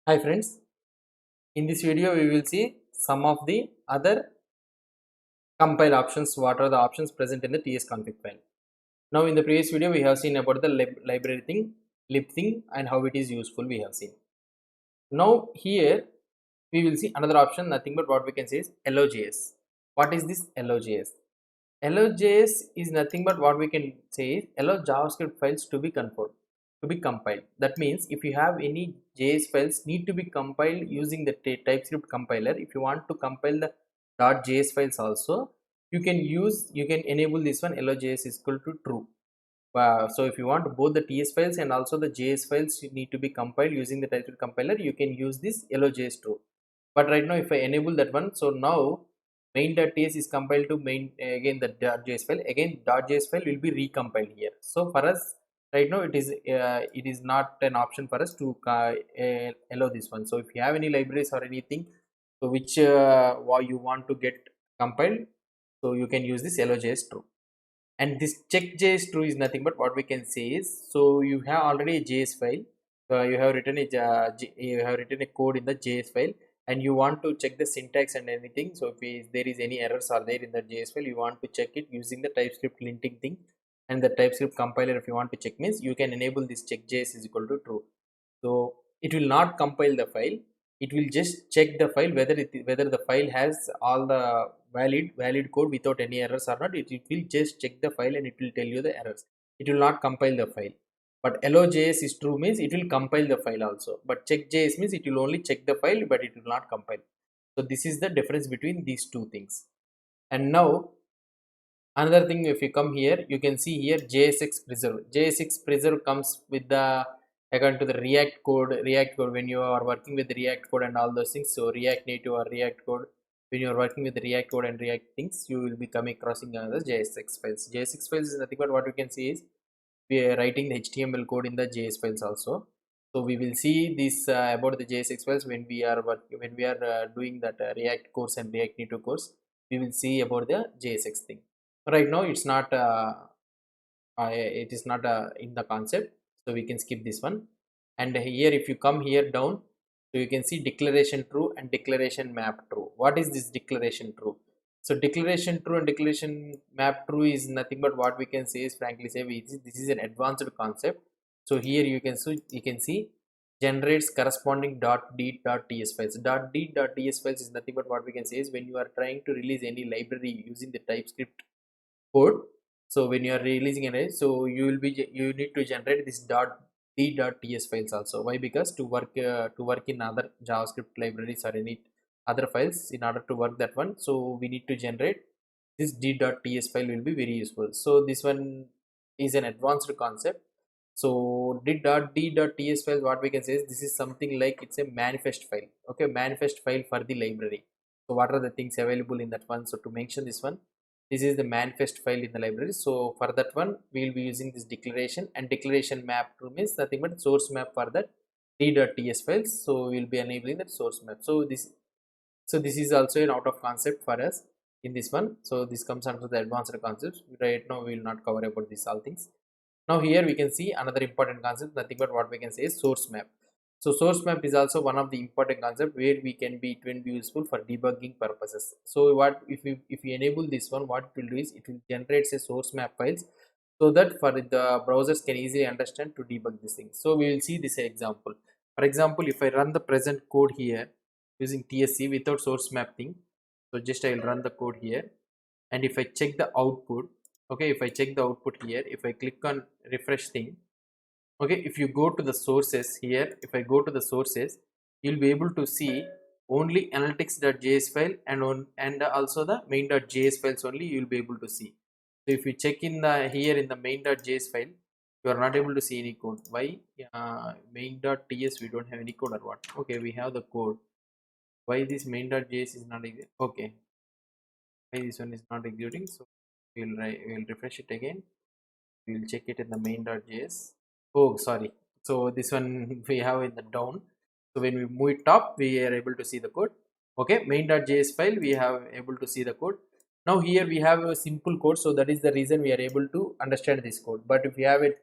Hi friends, in this video we will see some of the other compile options. What are the options present in the tsconfig file? Now in the previous video we have seen about the library thing, lib thing, and how it is useful we have seen. Now here we will see another option, nothing but what we can say is LOJS. What is this LOJS? LOJS is nothing but what we can say is allow JavaScript files to be compiled. That means if you have any JS files need to be compiled using the TypeScript compiler. If you want to compile the .js files also, you can enable this one LOJS is equal to true. So if you want both the TS files and also the JS files you need to be compiled using the TypeScript compiler, you can use this LOJS true. But right now if I enable that one, so now main.ts is compiled to main again the .js file, again .js file will be recompiled here. So for us right now it is not an option for us to allow this one. So if you have any libraries or anything so which you want to get compiled, so you can use this LOJS true. And this check.js true is nothing but what we can say is, so you have already a JS file, you have written a code in the JS file and you want to check the syntax and anything. So if there is any errors are there in the JS file, you want to check it using the TypeScript linting thing and the TypeScript compiler. If you want to check means you can enable this check.js is equal to true. So it will not compile the file, it will just check the file whether the file has all the valid code without any errors or not. It will just check the file and it will tell you the errors. It will not compile the file. But LOJS is true means it will compile the file also, but check.js means it will only check the file but it will not compile. So this is the difference between these two things. And now another thing, if you come here you can see here JSX preserve. JSX preserve comes with the according to the react code when you are working with react code and all those things. So react native or react code, when you are working with react code and react things, you will be coming crossing the JSX files. JSX files is nothing but what you can see is we are writing the HTML code in the JS files also. So we will see this about the JSX files when we are doing that react course and react native course. We will see about the JSX thing. Right now it's not it is not in the concept, so we can skip this one. And here if you come here down, so you can see declaration true and declaration map true. What is this declaration true? So declaration true and declaration map true is nothing but what we can say is, frankly say, this is an advanced concept. So here you can see generates corresponding .d.ts files. .d.ts files is nothing but what we can say is when you are trying to release any library using the TypeScript code. So when you are releasing an array, so you need to generate this .d.ts files also. Why? Because to work in other JavaScript libraries or any other files, in order to work that one, so we need to generate this d.ts file will be very useful. So this one is an advanced concept. So d.ts file, what we can say is this is something like it's a manifest file. Okay, manifest file for the library. So what are the things available in that one? So to mention this one, this is the manifest file in the library. So for that one we will be using this declaration, and declaration map to means nothing but source map for that d.ts files. So we will be enabling that source map. So this is also an out of concept for us in this one. So this comes under the advanced concepts. Right now we will not cover about these all things. Now here we can see another important concept, nothing but what we can say is source map. So source map is also one of the important concept where we can be, it will be useful for debugging purposes. So what if we enable this one, what it will do is it will generate a source map files, so that for the browsers can easily understand to debug this thing. So we will see this example. For example, if I run the present code here using TSC without source map thing, so just I will run the code here, and if I check the output, okay, if I check the output here, if I click on refresh thing, okay, if you go to the sources here, if I go to the sources, you'll be able to see only analytics.js file and also the main.js files only you will be able to see. So if you check in the here in the main.js file, you are not able to see any code. Why? Main.ts we don't have any code or what? Okay, we have the code. Why this main.js is not okay, why this one is not executing? So we'll refresh it again. We'll check it in the main.js. Oh sorry, so this one we have in the down. So when we move it up, we are able to see the code. Okay, main.js file we have able to see the code. Now here we have a simple code, so that is the reason we are able to understand this code. But if you have it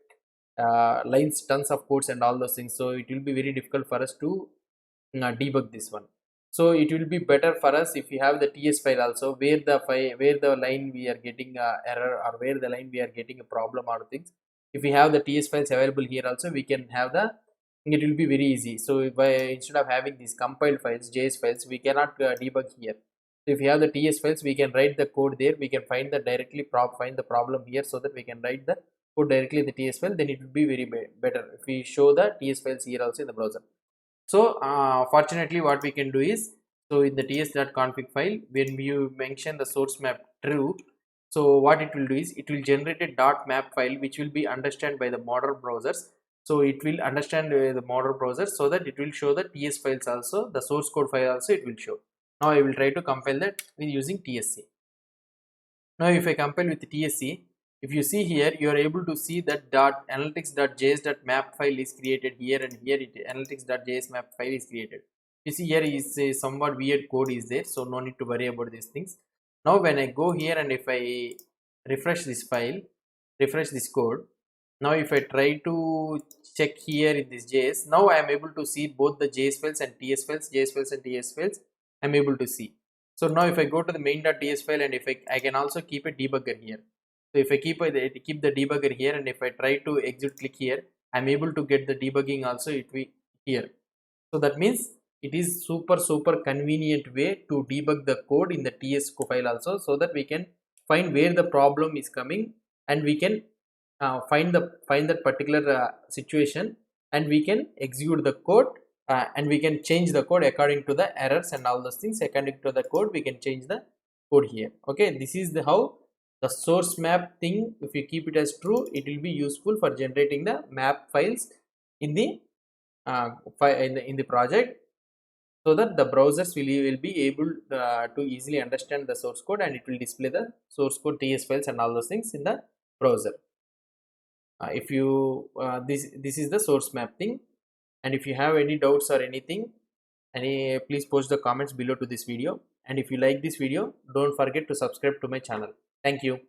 lines, tons of codes and all those things, so it will be very difficult for us to debug this one. So it will be better for us if we have the TS file also, where the line we are getting error, or where the line we are getting a problem or things. If we have the TS files available here also, we can have the, it will be very easy. So if instead of having these compiled files, JS files, we cannot debug here. So if you have the TS files, we can write the code there. We can find the find the problem here, so that we can write the code directly in the TS file. Then it will be very better if we show the TS files here also in the browser. So fortunately what we can do is, so in the ts.config file, when you mention the source map true, so what it will do is, it will generate a .map file which will be understood by the modern browsers. So it will understand the modern browsers, so that it will show the ts files also, the source code file also it will show. Now I will try to compile that with using tsc. Now if I compile with tsc, if you see here, you are able to see that analytics.js.map file is created here, and here analytics.js map file is created. You see here is a somewhat weird code is there, so no need to worry about these things. Now when I go here and if I refresh this file, refresh this code, now if I try to check here in this JS, now I am able to see both the JS files and TS files, JS files and TS files I am able to see. So now if I go to the main.ts file, and if I can also keep a debugger here. So if I keep the debugger here, and if I try to exit click here, I'm able to get the debugging also it will here. So that means it is super convenient way to debug the code in the TS file also, so that we can find where the problem is coming, and we can find that particular situation, and we can execute the code, and we can change the code according to the errors and all those things. According to the code, we can change the code here. Okay, this is the how the source map thing, if you keep it as true, it will be useful for generating the map files in the in the project, so that the browsers will be able to easily understand the source code, and it will display the source code TS files and all those things in the browser. If you this is the source map thing. And if you have any doubts or anything, please post the comments below to this video. And if you like this video, don't forget to subscribe to my channel. Thank you.